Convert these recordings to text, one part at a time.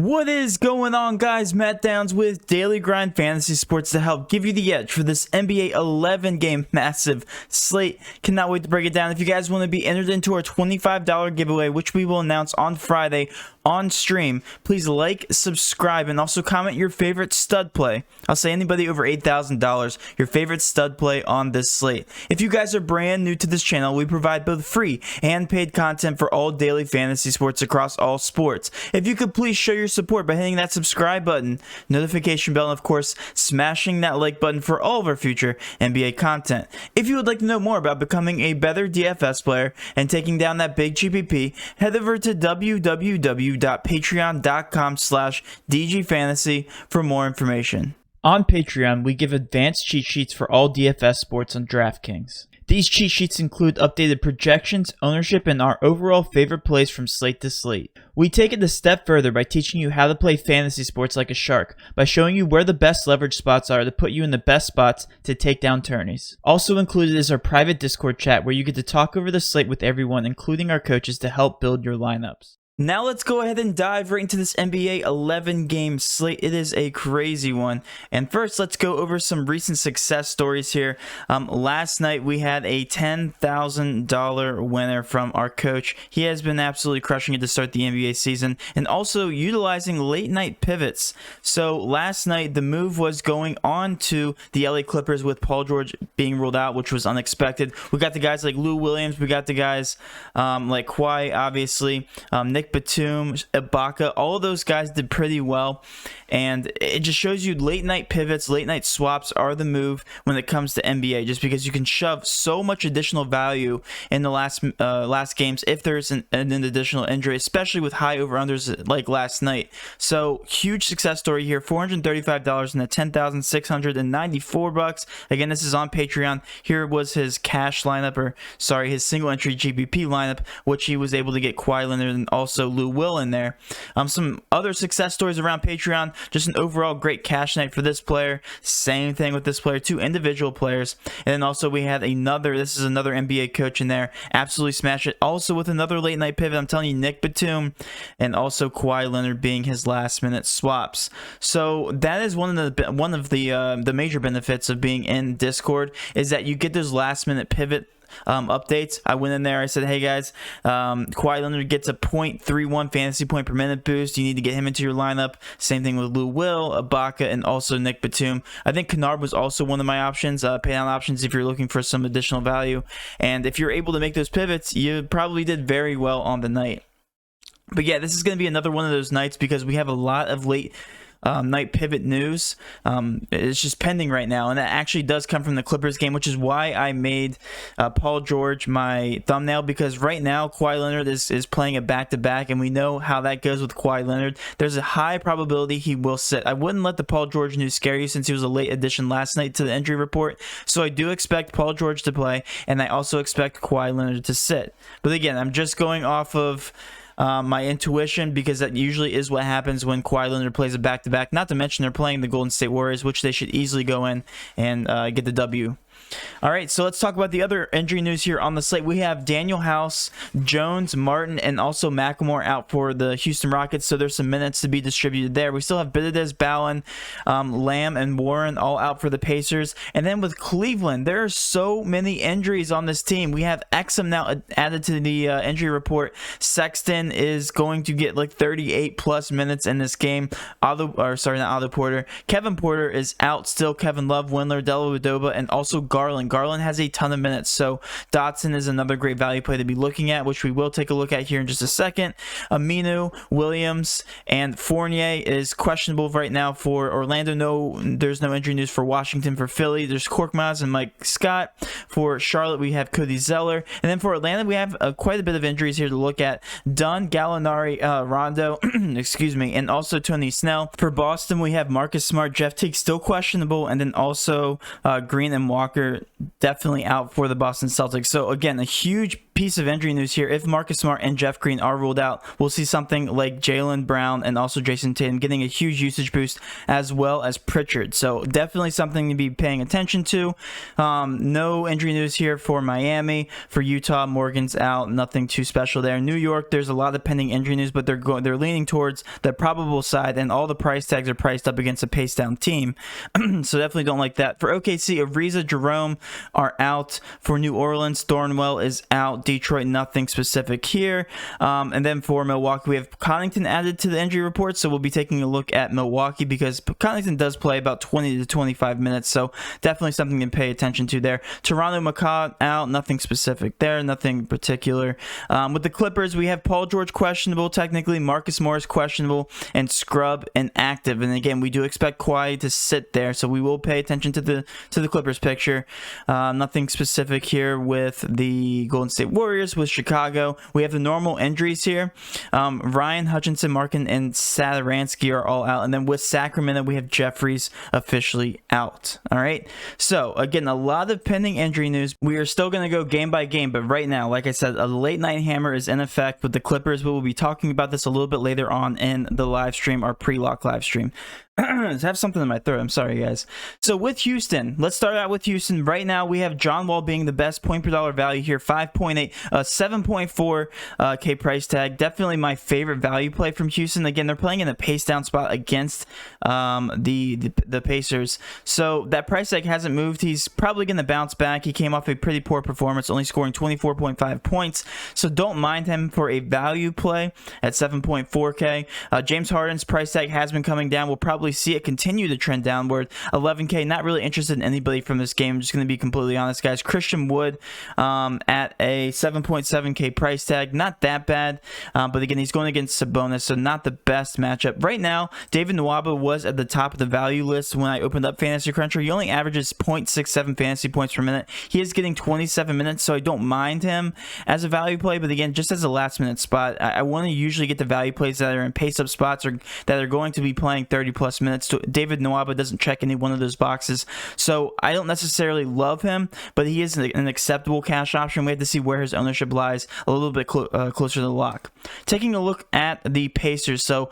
What is going on, guys? Matt Downs with Daily Grind Fantasy Sports to help give you the edge for this NBA 11-game massive slate. Cannot wait to break it down. If you guys want to be entered into our $25 giveaway, which we will announce on Friday on stream, please like, subscribe, and also comment your favorite stud play. I'll say anybody over $8,000, your favorite stud play on this slate. If you guys are brand new to this channel, we provide both free and paid content for all daily fantasy sports across all sports. If you could please show your support by hitting that subscribe button, notification bell, and of course, smashing that like button for all of our future NBA content. If you would like to know more about becoming a better DFS player and taking down that big GPP, head over to www.patreon.com/dgfantasy for more information. On Patreon, we give advanced cheat sheets for all DFS sports on Draftkings. These cheat sheets include updated projections, ownership, and our overall favorite plays from slate to slate. We take it a step further by teaching you how to play fantasy sports like a shark, by showing you where the best leverage spots are to put you in the best spots to take down tourneys. Also included is our private Discord chat where you get to talk over the slate with everyone, including our coaches, to help build your lineups. Now let's go ahead and dive right into this NBA 11-game slate. It is a crazy one. And first, let's go over some recent success stories here. Last night, we had a $10,000 winner from our coach. He has been absolutely crushing it to start the NBA season and also utilizing late-night pivots. So last night, the move was going on to the LA Clippers with Paul George being ruled out, which was unexpected. We got the guys like Lou Williams. We got the guys like Kawhi, obviously, Nick Batum, Ibaka, all of those guys did pretty well, and it just shows you late night pivots, late night swaps are the move when it comes to NBA, just because you can shove so much additional value in the last games if there's an additional injury, especially with high over-unders like last night. So huge success story here, $435 and a $10,694. Again, this is on Patreon. Here was his cash lineup, or sorry, his single entry GPP lineup, which he was able to get Kawhi Leonard and also Lou Will in there. Some other success stories around Patreon, just an overall great cash night for this player. Same thing with this player, two individual players. And then also we had this is another NBA coach in there, absolutely smashed it. Also with another late night pivot, I'm telling you, Nick Batum and also Kawhi Leonard being his last minute swaps. So that is one of the major benefits of being in Discord, is that you get those last minute pivot updates. I went in there, I said, hey guys, Kawhi Leonard gets a 0.31 fantasy point per minute boost. You need to get him into your lineup. Same thing with Lou Will, Ibaka, and also Nick Batum. I think Kennard was also one of my options, pay down options if you're looking for some additional value. And if you're able to make those pivots, you probably did very well on the night. But yeah, this is going to be another one of those nights because we have a lot of late night pivot news. It's just pending right now, and that actually does come from the Clippers game, which is why I made Paul George my thumbnail, because right now Kawhi Leonard is playing a back-to-back, and we know how that goes with Kawhi Leonard. There's a high probability he will sit. I wouldn't let the Paul George news scare you, since he was a late addition last night to the injury report, so I do expect Paul George to play, and I also expect Kawhi Leonard to sit. But again, I'm just going off of my intuition, because that usually is what happens when Kawhi Leonard plays a back-to-back. Not to mention they're playing the Golden State Warriors, which they should easily go in and get the W. All right, so let's talk about the other injury news here on the slate. We have Daniel House, Jones, Martin, and also McLemore out for the Houston Rockets, so there's some minutes to be distributed there. We still have Benitez, Ballin, Lamb, and Warren all out for the Pacers. And then with Cleveland, there are so many injuries on this team. We have Exum now added to the injury report. Sexton is going to get like 38-plus minutes in this game. Not Otto Porter. Kevin Porter is out still. Kevin Love, Windler, Dellavedova, and also Garland. Garland has a ton of minutes, so Dotson is another great value play to be looking at, which we will take a look at here in just a second. Aminu, Williams, and Fournier is questionable right now for Orlando. There's no injury news for Washington. For Philly, there's Korkmaz and Mike Scott. For Charlotte, we have Cody Zeller. And then for Atlanta, we have quite a bit of injuries here to look at. Dunn, Gallinari, Rondo, excuse me, and also Tony Snell. For Boston, we have Marcus Smart, Jeff Teague still questionable, and then also Green and Walker definitely out for the Boston Celtics. So again, a huge piece of injury news here. If Marcus Smart and Jeff Green are ruled out, we'll see something like Jaylen Brown and also Jason Tatum getting a huge usage boost, as well as Pritchard. So definitely something to be paying attention to. No injury news here for Miami. For Utah, Morgan's out. Nothing too special there. New York, there's a lot of pending injury news, but they're leaning towards the probable side, and all the price tags are priced up against a pace down team. So definitely don't like that. For OKC, Ariza, Jerome are out. For New Orleans, Thornwell is out. Detroit, nothing specific here. And then for Milwaukee, we have Connaughton added to the injury report, so we'll be taking a look at Milwaukee because Connaughton does play about 20 to 25 minutes, so definitely something to pay attention to there. Toronto, McCaw out. Nothing specific there. Nothing particular. With the Clippers, we have Paul George questionable technically, Marcus Morris questionable, and Scrub inactive. And again, we do expect Kawhi to sit there, so we will pay attention to the Clippers picture. Nothing specific here with the Golden State Warriors. With Chicago, we have the normal injuries here. Ryan, Hutchinson, Markin, and Satoransky are all out. And then with Sacramento, we have Jeffries officially out. All right. So again, a lot of pending injury news. We are still going to go game by game, but right now, like I said, a late night hammer is in effect with the Clippers. We will be talking about this a little bit later on in the live stream, our pre-lock live stream. I have something in my throat. I'm sorry, guys. So with Houston, let's start out with Houston. Right now, we have John Wall being the best point per dollar value here, 5.8, 7.4 K price tag. Definitely my favorite value play from Houston. Again, they're playing in a pace down spot against the Pacers. So that price tag hasn't moved. He's probably going to bounce back. He came off a pretty poor performance, only scoring 24.5 points. So don't mind him for a value play at 7.4K. James Harden's price tag has been coming down. We'll probably see it continue to trend downward. 11K, not really interested in anybody from this game. I'm just going to be completely honest, guys. Christian Wood at a 7.7K price tag, not that bad, but again, he's going against Sabonis, so not the best matchup. Right now, David Nwaba was at the top of the value list when I opened up Fantasy Cruncher. He only averages 0.67 fantasy points per minute. He is getting 27 minutes, so I don't mind him as a value play, but again, just as a last minute spot, I want to usually get the value plays that are in pace up spots or that are going to be playing 30 plus minutes. David Nwaba doesn't check any one of those boxes, so I don't necessarily love him, but he is an acceptable cash option. We have to see where his ownership lies a little bit closer to the lock. Taking a look at the Pacers, so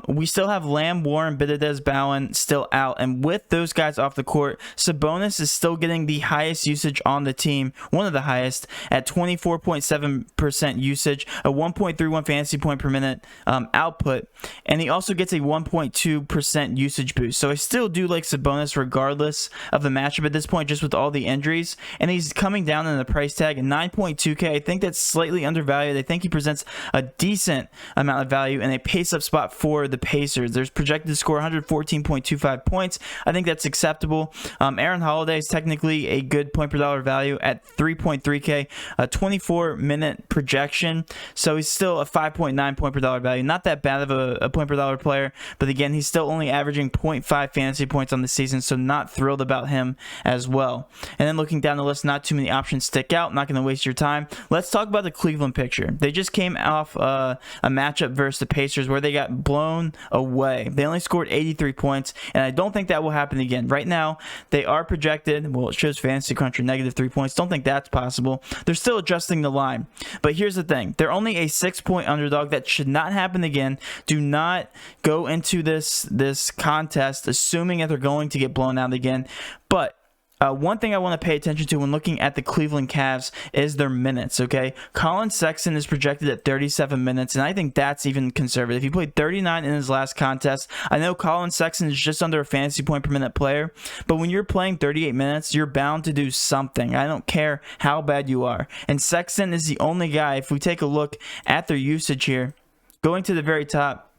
we still have Lamb, Warren, Bidadeus, Bowen still out, and with those guys off the court, Sabonis is still getting the highest usage on the team, one of the highest, at 24.7% usage, a 1.31 fantasy point per minute output, and he also gets a 1.2% usage boost. So I still do like Sabonis regardless of the matchup at this point, just with all the injuries, and he's coming down in the price tag at 9.2K. I think that's slightly undervalued. I think he presents a decent amount of value in a pace-up spot for the Pacers. There's projected to score 114.25 points. I think that's acceptable. Aaron Holiday is technically a good point per dollar value at 3.3K, a 24-minute projection, so he's still a 5.9 point per dollar value. Not that bad of a point per dollar player, but again, he's still only averaging 0.5 fantasy points on the season, so not thrilled about him as well. And then looking down the list, not too many options stick out. Not going to waste your time. Let's talk about the Cleveland picture. They just came off a matchup versus the Pacers where they got blown away. They only scored 83 points, and I don't think that will happen again. Right now, they are projected, well, it shows Fantasy Cruncher -3 points. Don't think that's possible. They're still adjusting the line. But here's the thing. They're only a 6-point underdog. That should not happen again. Do not go into this contest assuming that they're going to get blown out again. But one thing I want to pay attention to when looking at the Cleveland Cavs is their minutes, okay? Colin Sexton is projected at 37 minutes, and I think that's even conservative. He played 39 in his last contest. I know Colin Sexton is just under a fantasy point per minute player, but when you're playing 38 minutes, you're bound to do something. I don't care how bad you are. And Sexton is the only guy, if we take a look at their usage here, going to the very top,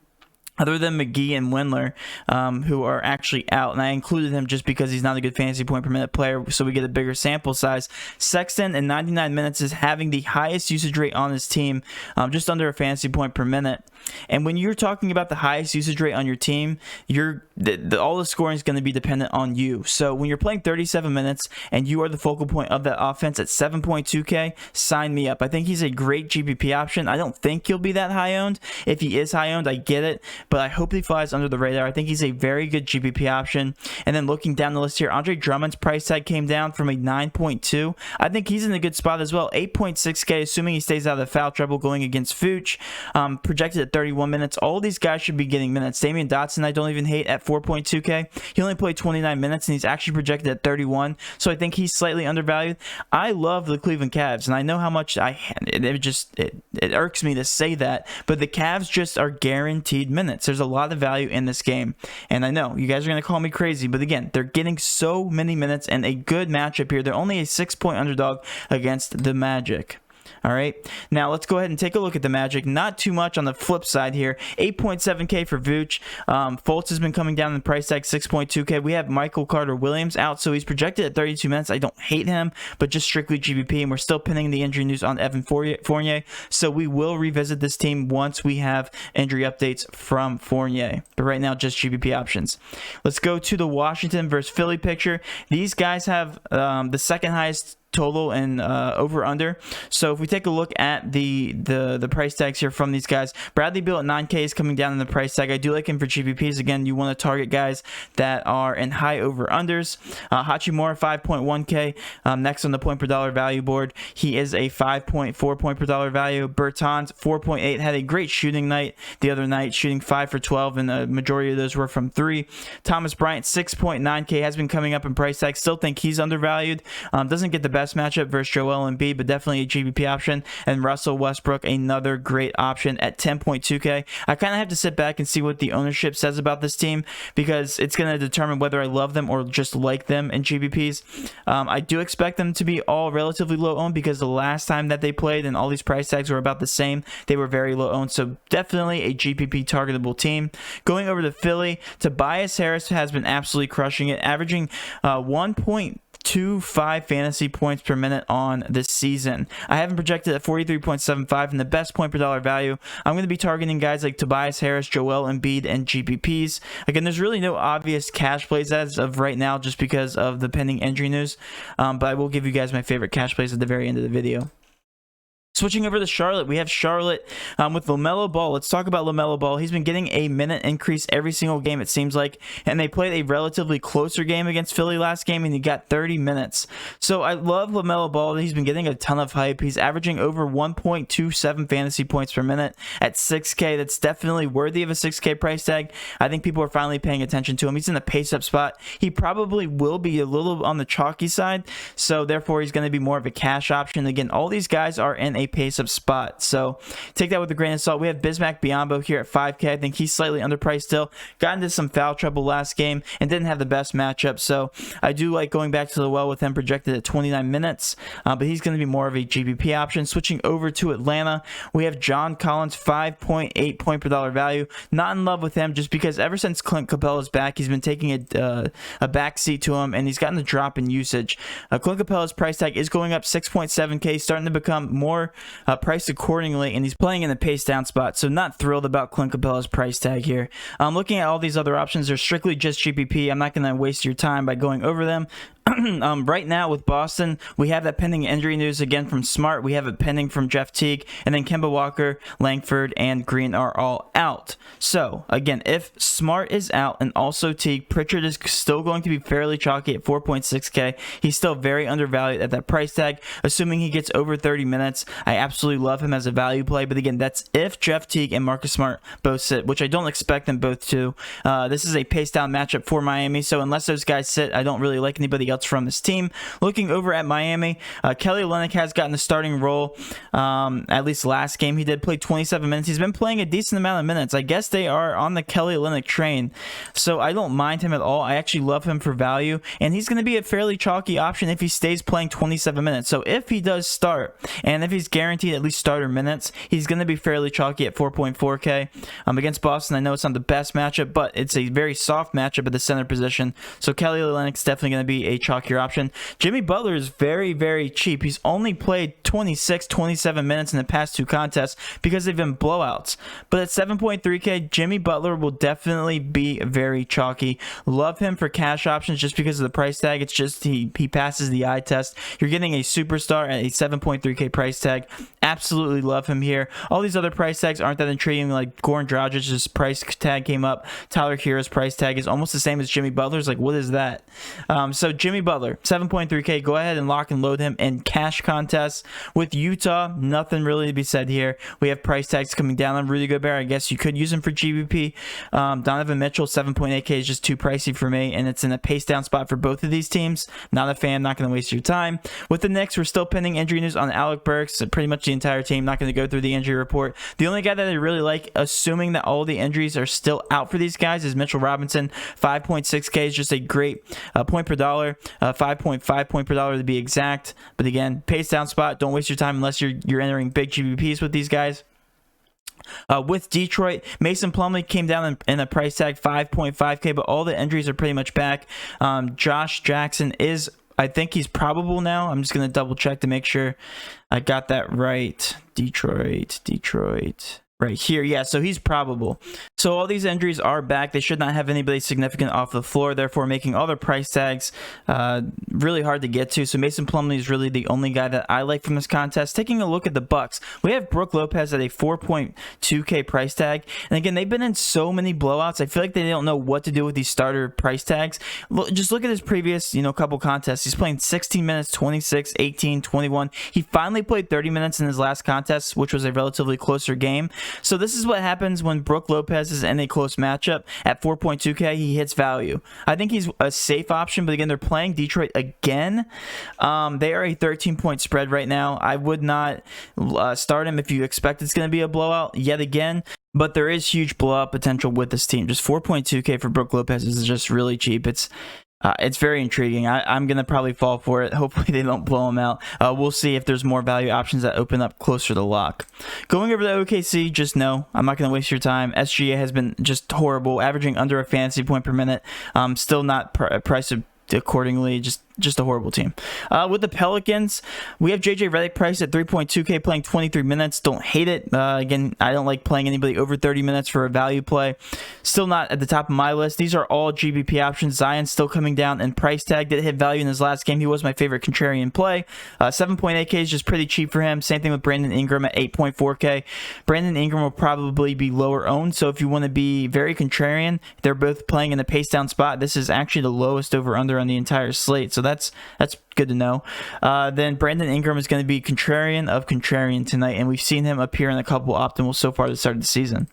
other than McGee and Windler, who are actually out, and I included him just because he's not a good fantasy point per minute player, so we get a bigger sample size. Sexton in 99 minutes is having the highest usage rate on his team, just under a fantasy point per minute. And when you're talking about the highest usage rate on your team, all the scoring is going to be dependent on you. So when you're playing 37 minutes and you are the focal point of that offense at 7.2K, sign me up. I think he's a great GPP option. I don't think he'll be that high owned. If he is high owned, I get it, but I hope he flies under the radar. I think he's a very good GPP option. And then looking down the list here, Andre Drummond's price tag came down from a 9.2. I think he's in a good spot as well. 8.6K, assuming he stays out of the foul trouble going against Vooch. Projected at 31 minutes. All of these guys should be getting minutes. Damian Dotson, I don't even hate at 4.2K. He only played 29 minutes and he's actually projected at 31. So I think he's slightly undervalued. I love the Cleveland Cavs, and I know how much it irks me to say that, but the Cavs just are guaranteed minutes. There's a lot of value in this game, and I know you guys are going to call me crazy, but again, they're getting so many minutes and a good matchup here. They're only a 6-point underdog against the Magic. All right, now let's go ahead and take a look at the Magic. Not too much on the flip side here. 8.7K for Vooch. Fultz has been coming down in the price tag, 6.2K. We have Michael Carter-Williams out, so he's projected at 32 minutes. I don't hate him, but just strictly GPP, and we're still pinning the injury news on Evan Fournier, so we will revisit this team once we have injury updates from Fournier. But right now, just GPP options. Let's go to the Washington versus Philly picture. These guys have the second highest total and over under. So if we take a look at the price tags here from these guys, Bradley Beal at 9K is coming down in the price tag. I do like him for GPPs. Again, you want to target guys that are in high over unders. Hachimura 5.1K next on the point per dollar value board. He is a 5.4 point per dollar value. Bertans 4.8 had a great shooting night the other night, shooting 5 for 12, and the majority of those were from 3. Thomas Bryant 6.9K has been coming up in price tag. Still think he's undervalued. Doesn't get the best matchup versus Joel Embiid, but definitely a GPP option. And Russell Westbrook, another great option at 10.2K. I kind of have to sit back and see what the ownership says about this team, because it's going to determine whether I love them or just like them in GPPs. I do expect them to be all relatively low owned, because the last time that they played and all these price tags were about the same, they were very low owned. So definitely a GPP targetable team. Going over to Philly, Tobias Harris has been absolutely crushing it, averaging 1.25 fantasy points per minute on this season. I have him projected at 43.75 and the best point per dollar value. I'm going to be targeting guys like Tobias Harris, Joel Embiid, and GPPs. Again, there's really no obvious cash plays as of right now just because of the pending injury news, but I will give you guys my favorite cash plays at the very end of the video. Switching over to Charlotte, we have Charlotte with LaMelo Ball. Let's talk about LaMelo Ball. He's been getting a minute increase every single game, it seems like, and they played a relatively closer game against Philly last game, and he got 30 minutes. So I love LaMelo Ball. He's been getting a ton of hype. He's averaging over 1.27 fantasy points per minute at 6K. That's definitely worthy of a 6K price tag. I think people are finally paying attention to him. He's in a pace-up spot. He probably will be a little on the chalky side, so therefore he's going to be more of a cash option. Again, all these guys are in a pace-up spot, so take that with a grain of salt. We have Bismack Biyombo here at 5K. I think he's slightly underpriced still. Got into some foul trouble last game and didn't have the best matchup, so I do like going back to the well with him, projected at 29 minutes, but he's going to be more of a GPP option. Switching over to Atlanta, we have John Collins, 5.8 point per dollar value. Not in love with him just because ever since Clint Capella's back, he's been taking a backseat to him, and he's gotten a drop in usage. Clint Capella's price tag is going up 6.7K, starting to become more priced accordingly, and he's playing in the pace down spot, so not thrilled about Clint Capella's price tag here. Looking at all these other options, they're strictly just GPP. I'm not going to waste your time by going over them. Right now with Boston, we have that pending injury news again from Smart. We have it pending from Jeff Teague, and then Kemba Walker, Langford, and Green are all out. So again, if Smart is out and also Teague, Pritchard is still going to be fairly chalky at 4.6K. He's still very undervalued at that price tag. Assuming he gets over 30 minutes, I absolutely love him as a value play. But again, that's if Jeff Teague and Marcus Smart both sit, which I don't expect them both to. This is a pace down matchup for Miami, so unless those guys sit, I don't really like anybody else from this team. Looking over at Miami, Kelly Olynyk has gotten a starting role. At least last game he did play 27 minutes. He's been playing a decent amount of minutes. I guess they are on the Kelly Olynyk train, so I don't mind him at all. I actually love him for value, and he's going to be a fairly chalky option if he stays playing 27 minutes. So if he does start, and if he's guaranteed at least starter minutes, he's going to be fairly chalky at 4.4K. Against Boston, I know it's not the best matchup, but it's a very soft matchup at the center position, so Kelly Olynyk's definitely going to be a chalky chalkier option. Jimmy Butler is very, very cheap. He's only played 26, 27 minutes in the past 2 contests because they've been blowouts. But at 7.3K, Jimmy Butler will definitely be very chalky. Love him for cash options just because of the price tag. It's just he passes the eye test. You're getting a superstar at a 7.3K price tag. Absolutely love him here. All these other price tags aren't that intriguing. Like Goran Dragic's price tag came up. Tyler Hero's price tag is almost the same as Jimmy Butler's. Like, what is that? So Jimmy Butler, 7.3K. Go ahead and lock and load him in cash contests. With Utah, nothing really to be said here. We have price tags coming down on Rudy Gobert. I guess you could use him for GPP. Donovan Mitchell, 7.8K is just too pricey for me, and it's in a pace down spot for both of these teams. Not a fan. Not going to waste your time. With the Knicks, we're still pending injury news on Alec Burks. Pretty much the entire team. Not going to go through the injury report. The only guy that I really like, assuming that all the injuries are still out for these guys, is Mitchell Robinson. 5.6K is just a great point per dollar. 5.5 point per dollar to be exact. But again, pace down spot. Don't waste your time unless you're entering big GPPs with these guys. With Detroit, Mason Plumlee came down in a price tag, 5.5K, but all the injuries are pretty much back. Josh Jackson is, I think he's probable now. I'm just going to double check to make sure I got that right. Detroit. Right here, yeah, so he's probable. So all these injuries are back. They should not have anybody significant off the floor, therefore making all their price tags really hard to get to. So Mason Plumlee is really the only guy that I like from this contest. Taking a look at the Bucks, we have Brook Lopez at a 4.2K price tag. And again, they've been in so many blowouts. I feel like they don't know what to do with these starter price tags. Just look at his previous, couple contests. He's playing 16 minutes, 26, 18, 21. He finally played 30 minutes in his last contest, which was a relatively closer game. So this is what happens when Brook Lopez is in a close matchup. At 4.2K, he hits value. I think he's a safe option, but again, they're playing Detroit again. They are a 13-point spread right now. I would not start him if you expect it's going to be a blowout yet again. But there is huge blowout potential with this team. Just 4.2K for Brook Lopez is just really cheap. It's very intriguing. I'm going to probably fall for it. Hopefully they don't blow him out. We'll see if there's more value options that open up closer to lock. Going over to OKC, just no. I'm not going to waste your time. SGA has been just horrible, averaging under a fantasy point per minute. Still not priced accordingly. Just a horrible team. With the Pelicans, we have JJ Redick priced at 3.2K, playing 23 minutes. Don't hate it. Again, I don't like playing anybody over 30 minutes for a value play. Still not at the top of my list. These are all GPP options. Zion's still coming down in price tag. Did hit value in his last game. He was my favorite contrarian play. 7.8K is just pretty cheap for him. Same thing with Brandon Ingram at 8.4K. Brandon Ingram will probably be lower owned, so if you want to be very contrarian, they're both playing in the pace down spot. This is actually the lowest over under on the entire slate, so that's good to know. Then Brandon Ingram is going to be contrarian of contrarian tonight, and we've seen him appear in a couple optimals so far to start the season.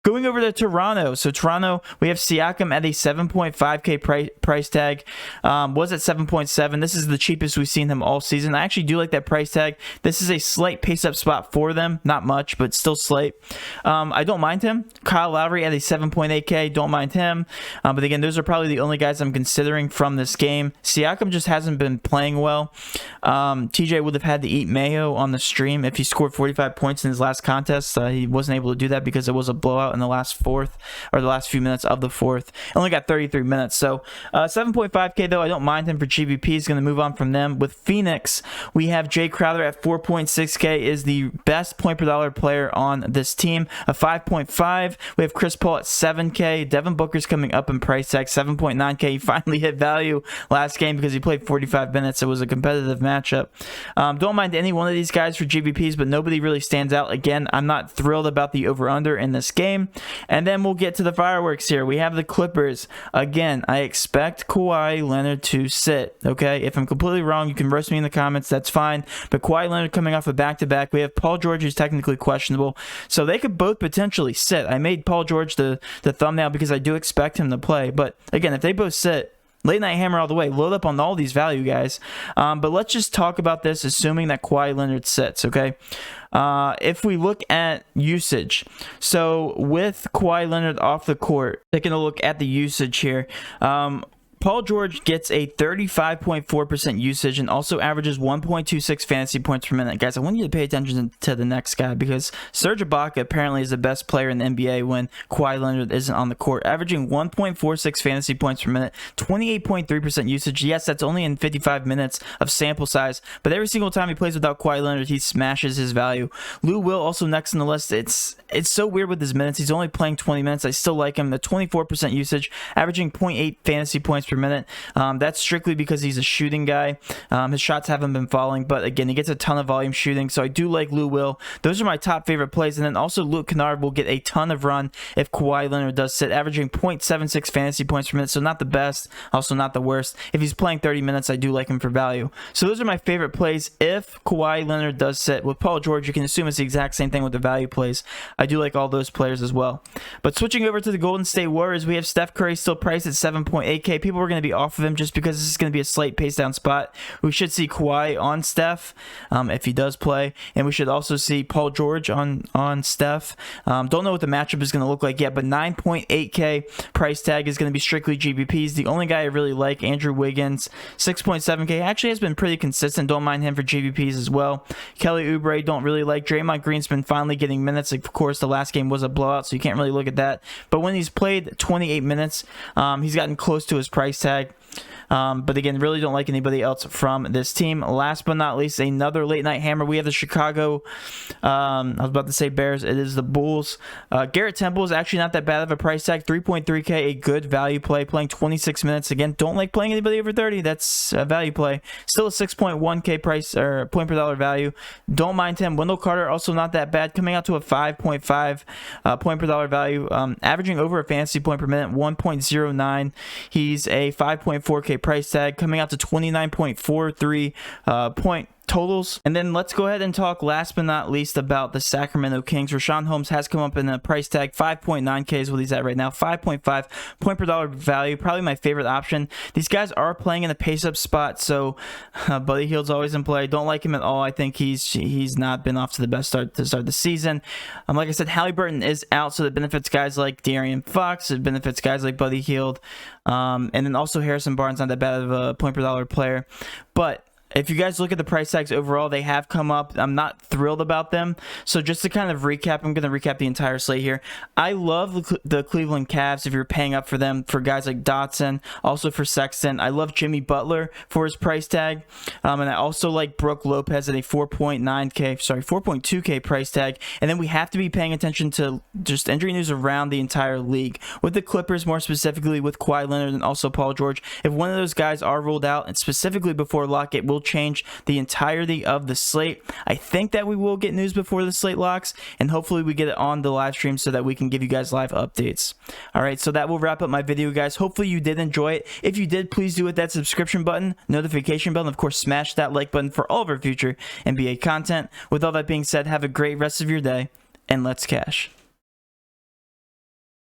Going over to Toronto. So Toronto, we have Siakam at a 7.5K price tag. Was at 7.7. This is the cheapest we've seen him all season. I actually do like that price tag. This is a slight pace up spot for them. Not much, but still slight. I don't mind him. Kyle Lowry at a 7.8K. Don't mind him. But again, those are probably the only guys I'm considering from this game. Siakam just hasn't been playing well. TJ would have had to eat mayo on the stream if he scored 45 points in his last contest. He wasn't able to do that because it was a blowout in the last few minutes of the fourth. Only got 33 minutes. So 7.5K though, I don't mind him for GPP. He's going to move on from them. With Phoenix, we have Jay Crowder at 4.6K, is the best point per dollar player on this team. A 5.5. We have Chris Paul at 7K. Devin Booker's coming up in price tag, 7.9K. He finally hit value last game because he played 45 minutes. It was a competitive matchup. Don't mind any one of these guys for GPPs, but nobody really stands out. Again, I'm not thrilled about the over-under in this game. And then we'll get to the fireworks here. We have the Clippers. Again, I expect Kawhi Leonard to sit, okay? If I'm completely wrong, you can roast me in the comments. That's fine. But Kawhi Leonard coming off a back-to-back. We have Paul George, who's technically questionable. So they could both potentially sit. I made Paul George the thumbnail because I do expect him to play. But again, if they both sit, late night hammer all the way. Load up on all these value guys. But let's just talk about this, assuming that Kawhi Leonard sits, okay? If we look at usage, so with Kawhi Leonard off the court, taking a look at the usage here, Paul George gets a 35.4% usage and also averages 1.26 fantasy points per minute. Guys, I want you to pay attention to the next guy, because Serge Ibaka apparently is the best player in the NBA when Kawhi Leonard isn't on the court, averaging 1.46 fantasy points per minute, 28.3% usage. Yes, that's only in 55 minutes of sample size, but every single time he plays without Kawhi Leonard, he smashes his value. Lou Will also next on the list. It's so weird with his minutes. He's only playing 20 minutes. I still like him. The 24% usage, averaging 0.8 fantasy points per minute. That's strictly because he's a shooting guy. His shots haven't been falling, but again, he gets a ton of volume shooting, so I do like Lou Will. Those are my top favorite plays. And then also Luke Kennard will get a ton of run if Kawhi Leonard does sit, averaging 0.76 fantasy points per minute, so not the best, also not the worst. If he's playing 30 minutes, I do like him for value. So those are my favorite plays if Kawhi Leonard does sit. With Paul George, you can assume it's the exact same thing with the value plays. I do like all those players as well. But switching over to the Golden State Warriors, we have Steph Curry still priced at 7.8K. People are going to be off of him just because this is going to be a slight pace down spot. We should see Kawhi on Steph if he does play, and we should also see Paul George on Steph. Don't know what the matchup is going to look like yet, but 9.8K price tag is going to be strictly GPP's. The only guy I really like, Andrew Wiggins, 6.7K, actually has been pretty consistent. Don't mind him for GPP's as well. Kelly Oubre, don't really like. Draymond Green's been finally getting minutes. Of course, the last game was a blowout, so you can't really look at that. But when he's played 28 minutes, he's gotten close to his price tag. But again, really don't like anybody else from this team. Last but not least, another late night hammer. We have the Chicago, I was about to say Bears. It is the Bulls. Garrett Temple is actually not that bad of a price tag. 3.3K, a good value play. Playing 26 minutes. Again, don't like playing anybody over 30. That's a value play. Still a 6.1K price or point per dollar value. Don't mind him. Wendell Carter, also not that bad. Coming out to a 5.5 point per dollar value. Averaging over a fantasy point per minute, 1.09. He's a 5.4K price tag, coming out to 29.43 point totals. And then let's go ahead and talk last but not least about the Sacramento Kings. Rashawn Holmes has come up in a price tag. 5.9K is what he's at right now. 5.5 point per dollar value. Probably my favorite option. These guys are playing in a pace up spot, so Buddy Hield's always in play. Don't like him at all. I think he's not been off to the best start to start the season. Like I said, Halliburton is out, so it benefits guys like De'Aaron Fox. It benefits guys like Buddy Hield. And then also Harrison Barnes, not that bad of a point per dollar player. But if you guys look at the price tags overall, they have come up. I'm not thrilled about them. So just to kind of recap, I'm going to recap the entire slate here. I love the Cleveland Cavs if you're paying up for them, for guys like Dotson, also for Sexton. I love Jimmy Butler for his price tag. And I also like Brook Lopez at a 4.2K price tag. And then we have to be paying attention to just injury news around the entire league. With the Clippers, more specifically with Kawhi Leonard and also Paul George, if one of those guys are ruled out, and specifically before lock, it will change the entirety of the slate. I think that we will get news before the slate locks, and hopefully we get it on the live stream so that we can give you guys live updates. All right, so that will wrap up my video, guys. Hopefully you did enjoy it. If you did, please do hit that subscription button, notification bell, and of course smash that like button for all of our future NBA content. With all that being said, have a great rest of your day, and let's cash.